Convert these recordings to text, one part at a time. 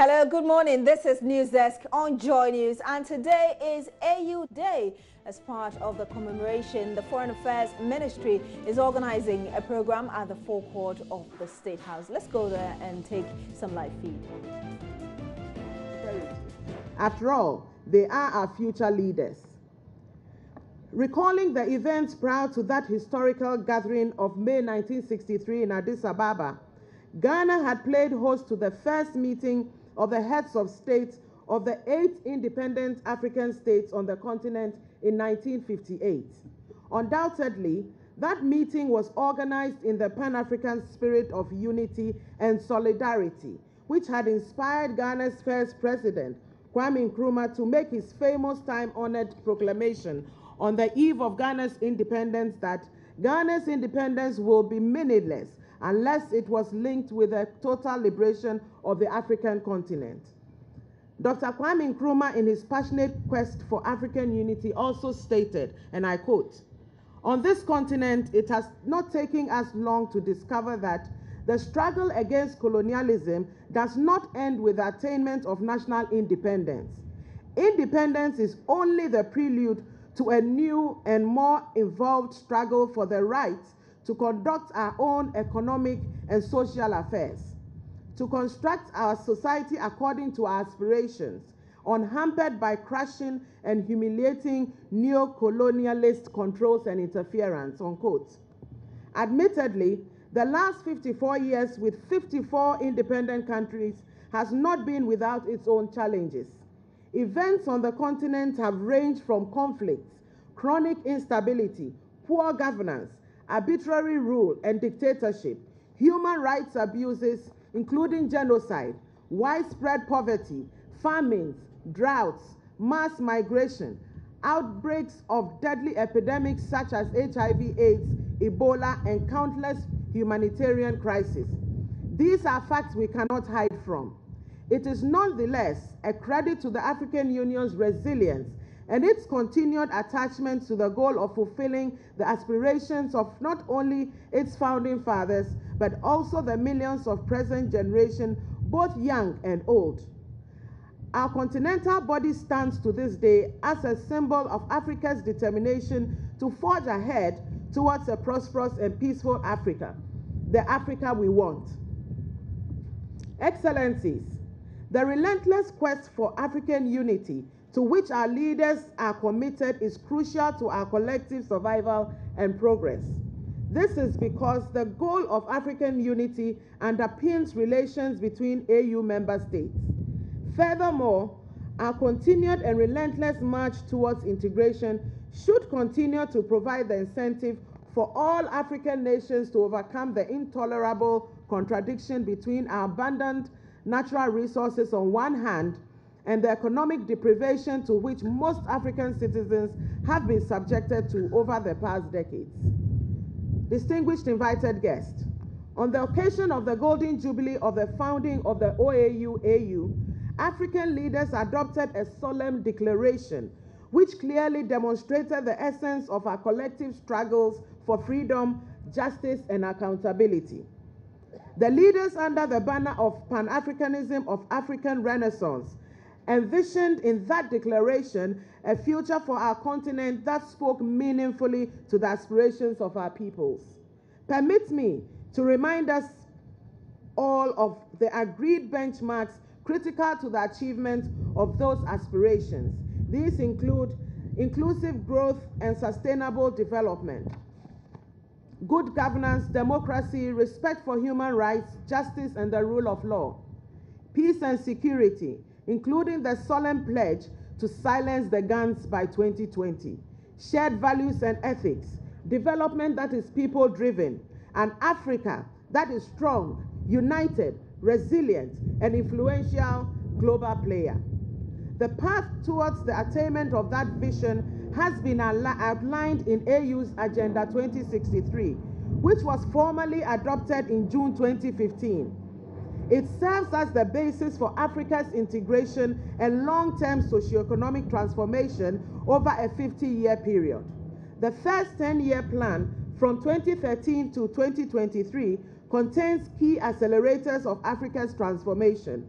Hello, good morning. This is News Desk on Joy News, and today is AU Day. As part of the commemoration, the Foreign Affairs Ministry is organizing a program at the forecourt of the State House. Let's go there and take some live feed. After all, they are our future leaders. Recalling the events prior to that historical gathering of May 1963 in Addis Ababa, Ghana had played host to the first meeting of the heads of state of the 8 independent African states on the continent in 1958. Undoubtedly, that meeting was organized in the Pan-African spirit of unity and solidarity, which had inspired Ghana's first president, Kwame Nkrumah, to make his famous time-honored proclamation on the eve of Ghana's independence that Ghana's independence will be meaningless unless it was linked with the total liberation of the African continent. Dr. Kwame Nkrumah, in his passionate quest for African unity, also stated, and I quote, "On this continent, it has not taken us long to discover that the struggle against colonialism does not end with the attainment of national independence. Independence is only the prelude to a new and more involved struggle for the right to conduct our own economic and social affairs, to construct our society according to our aspirations, unhampered by crushing and humiliating neo-colonialist controls and interference," unquote. Admittedly, the last 54 years with 54 independent countries has not been without its own challenges. Events on the continent have ranged from conflicts, chronic instability, poor governance, arbitrary rule and dictatorship, human rights abuses, including genocide, widespread poverty, famines, droughts, mass migration, outbreaks of deadly epidemics such as HIV/AIDS, Ebola, and countless humanitarian crises. These are facts we cannot hide from. It is nonetheless a credit to the African Union's resilience and its continued attachment to the goal of fulfilling the aspirations of not only its founding fathers, but also the millions of present generation, both young and old. Our continental body stands to this day as a symbol of Africa's determination to forge ahead towards a prosperous and peaceful Africa, the Africa we want. Excellencies, the relentless quest for African unity to which our leaders are committed is crucial to our collective survival and progress. This is because the goal of African unity underpins relations between AU member states. Furthermore, our continued and relentless march towards integration should continue to provide the incentive for all African nations to overcome the intolerable contradiction between our abundant natural resources on one hand and the economic deprivation to which most African citizens have been subjected to over the past decades. Distinguished invited guests, on the occasion of the Golden Jubilee of the founding of the OAU-AU, African leaders adopted a solemn declaration which clearly demonstrated the essence of our collective struggles for freedom, justice, and accountability. The leaders, under the banner of Pan-Africanism of African Renaissance, envisioned in that declaration a future for our continent that spoke meaningfully to the aspirations of our peoples. Permit me to remind us all of the agreed benchmarks critical to the achievement of those aspirations. These include inclusive growth and sustainable development, good governance, democracy, respect for human rights, justice, and the rule of law, peace and security, including the solemn pledge to silence the guns by 2020, shared values and ethics, development that is people-driven, and Africa that is strong, united, resilient, and influential global player. The path towards the attainment of that vision has been outlined in AU's Agenda 2063, which was formally adopted in June 2015. It serves as the basis for Africa's integration and long-term socioeconomic transformation over a 50-year period. The first 10-year plan from 2013 to 2023 contains key accelerators of Africa's transformation.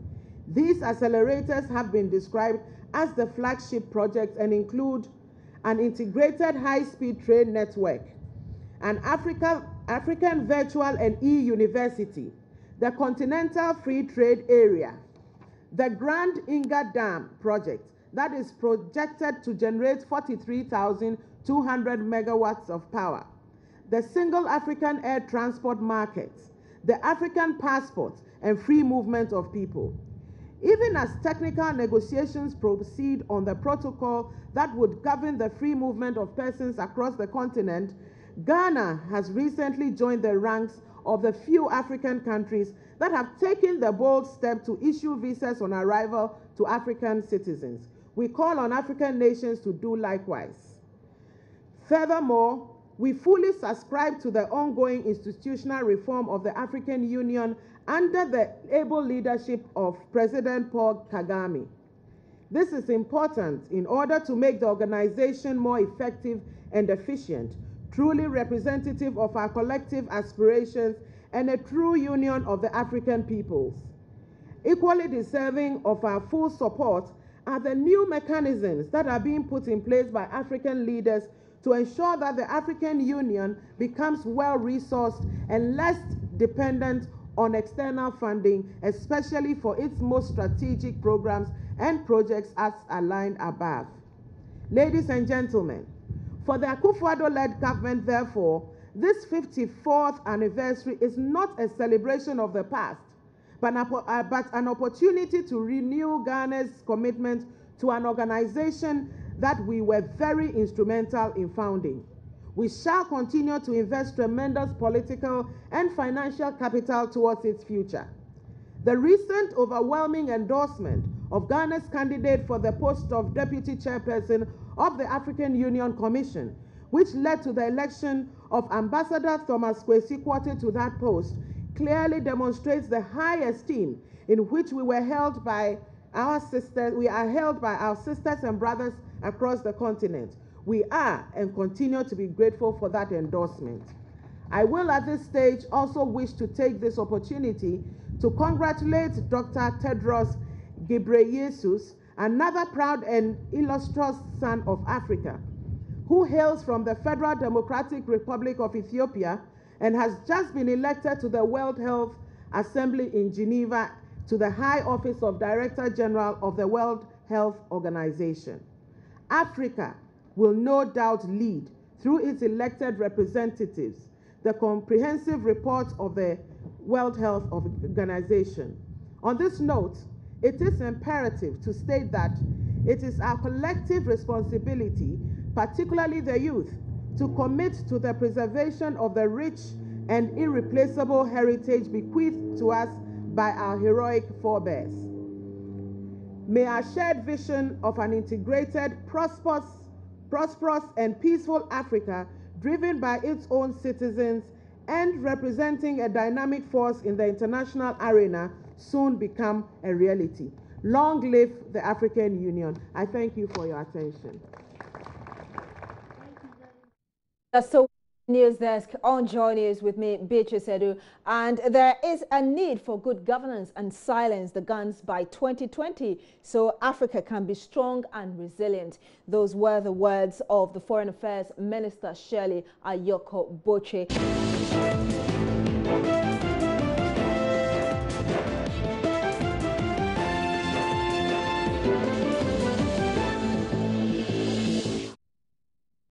These accelerators have been described as the flagship projects and include an integrated high-speed train network, an African virtual and e-university, the Continental Free Trade Area, the Grand Inga Dam project that is projected to generate 43,200 megawatts of power, the Single African Air Transport Market, the African passport, and free movement of people. Even as technical negotiations proceed on the protocol that would govern the free movement of persons across the continent, Ghana has recently joined the ranks of the few African countries that have taken the bold step to issue visas on arrival to African citizens. We call on African nations to do likewise. Furthermore, we fully subscribe to the ongoing institutional reform of the African Union under the able leadership of President Paul Kagame. This is important in order to make the organization more effective and efficient, truly representative of our collective aspirations, and a true union of the African peoples. Equally deserving of our full support are the new mechanisms that are being put in place by African leaders to ensure that the African Union becomes well-resourced and less dependent on external funding, especially for its most strategic programs and projects as aligned above. Ladies and gentlemen, for the Akufo-Addo-led government, therefore, this 54th anniversary is not a celebration of the past, but an opportunity to renew Ghana's commitment to an organization that we were very instrumental in founding. We shall continue to invest tremendous political and financial capital towards its future. The recent overwhelming endorsement of Ghana's candidate for the post of Deputy Chairperson of the African Union Commission, which led to the election of Ambassador Thomas Kwesi Kwartey to that post, clearly demonstrates the high esteem in which we are held by our sisters and brothers across the continent. We are and continue to be grateful for that endorsement. I will at this stage also wish to take this opportunity to congratulate Dr. Tedros Ghebreyesus, another proud and illustrious son of Africa, who hails from the Federal Democratic Republic of Ethiopia and has just been elected to the World Health Assembly in Geneva to the high office of Director General of the World Health Organization. Africa will no doubt lead, through its elected representatives, the comprehensive report of the World Health Organization. On this note, it is imperative to state that it is our collective responsibility, particularly the youth, to commit to the preservation of the rich and irreplaceable heritage bequeathed to us by our heroic forebears. May our shared vision of an integrated, prosperous and peaceful Africa, driven by its own citizens and representing a dynamic force in the international arena, soon become a reality. Long live the African Union. I thank you for your attention. So, News Desk on Joy News with me, Beatrice Edu. And there is a need for good governance and silence the guns by 2020 so Africa can be strong and resilient. Those were the words of the Foreign Affairs Minister Shirley Ayoko Boche.